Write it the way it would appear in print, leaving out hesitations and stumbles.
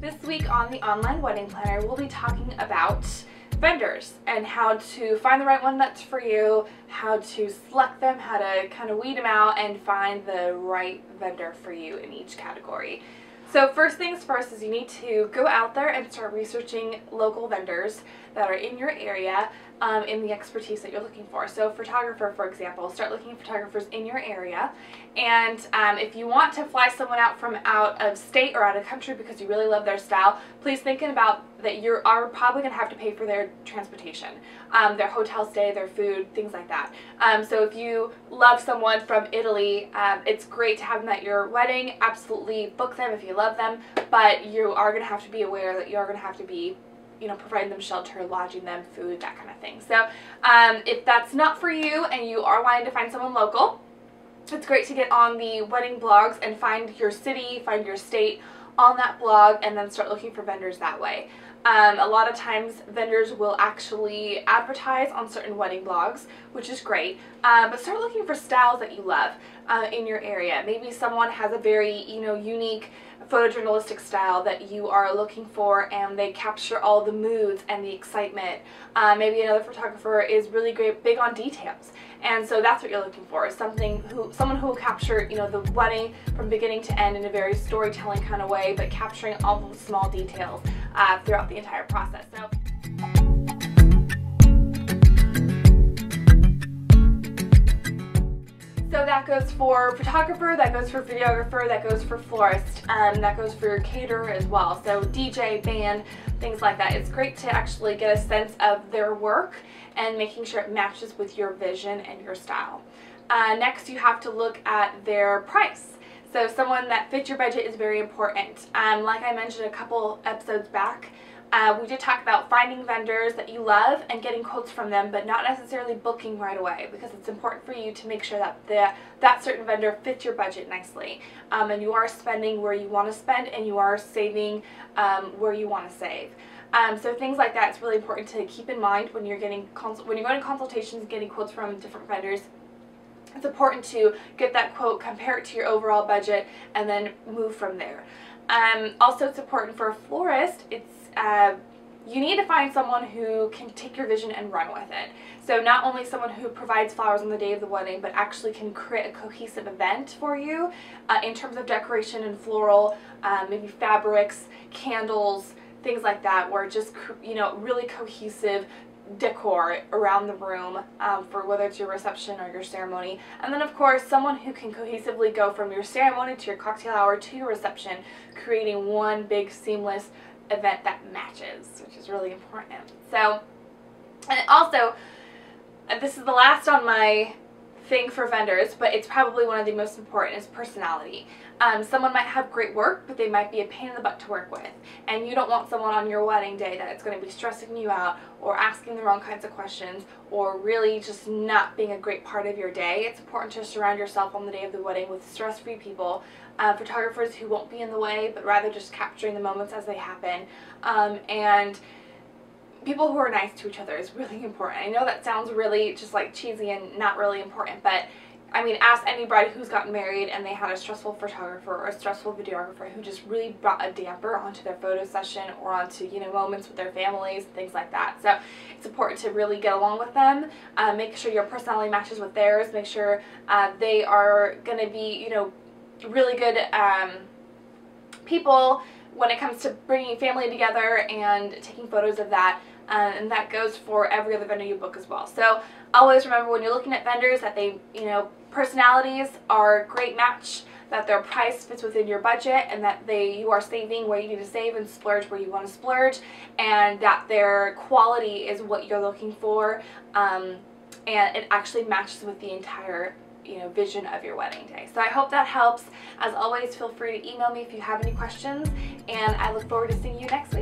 This week on the Online Wedding Planner, we'll be talking about vendors and how to find the right one that's for you, how to select them, how to kind of weed them out and find the right vendor for you in each category. So first things first is you need to go out there and start researching local vendors that are in your area in the expertise that you're looking for. So photographer, for example, start looking at photographers in your area, and if you want to fly someone out from out of state or out of country because you really love their style, please thinking about that you are probably going to have to pay for their transportation, their hotel stay, their food, things like that. So if you love someone from Italy, it's great to have them at your wedding. Absolutely book them if you love them, but you are going to have to be aware that you are going to have to be providing them shelter, lodging them, food, that kind of thing. So if that's not for you and you are wanting to find someone local, it's great to get on the wedding blogs and find your city, find your state on that blog, and then start looking for vendors that way. A lot of times vendors will actually advertise on certain wedding blogs, which is great, but start looking for styles that you love in your area. Maybe someone has a very unique photojournalistic style that you are looking for, and they capture all the moods and the excitement. Maybe another photographer is really big on details, and so that's what you're looking for, is someone who will capture the wedding from beginning to end in a very storytelling kind of way, but capturing all the small details throughout the entire process. So that goes for photographer, that goes for videographer, that goes for florist, that goes for your caterer as well. So DJ, band, things like that. It's great to actually get a sense of their work and making sure it matches with your vision and your style. Next, you have to look at their price. So someone that fits your budget is very important. Like I mentioned a couple episodes back, we did talk about finding vendors that you love and getting quotes from them, but not necessarily booking right away, because it's important for you to make sure that that certain vendor fits your budget nicely, and you are spending where you want to spend, and you are saving where you want to save. So things like that, it's really important to keep in mind when you're going to consultations, getting quotes from different vendors. It's important to get that quote, compare it to your overall budget, and then move from there. Also, it's important for a florist. You need to find someone who can take your vision and run with it. So not only someone who provides flowers on the day of the wedding, but actually can create a cohesive event for you in terms of decoration and floral, maybe fabrics, candles, things like that, where just really cohesive decor around the room for whether it's your reception or your ceremony. And then of course someone who can cohesively go from your ceremony to your cocktail hour to your reception, creating one big seamless event that matches, which is really important. So, and also, this is the last on my thing for vendors, but it's probably one of the most important, is personality. Someone might have great work, but they might be a pain in the butt to work with, and you don't want someone on your wedding day that it's going to be stressing you out or asking the wrong kinds of questions or really just not being a great part of your day. It's important to surround yourself on the day of the wedding with stress-free people, photographers who won't be in the way, but rather just capturing the moments as they happen, and people who are nice to each other is really important. I know that sounds really just like cheesy and not really important, but I mean, ask any bride who's gotten married and they had a stressful photographer or a stressful videographer who just really brought a damper onto their photo session or onto moments with their families, things like that. So it's important to really get along with them, make sure your personality matches with theirs, make sure they are going to be really good people when it comes to bringing family together and taking photos of that. And that goes for every other vendor you book as well. So always remember, when you're looking at vendors, that they, personalities are a great match, that their price fits within your budget, and that you are saving where you need to save and splurge where you want to splurge, and that their quality is what you're looking for, and it actually matches with the entire vision of your wedding day. So I hope that helps. As always, feel free to email me if you have any questions, and I look forward to seeing you next week.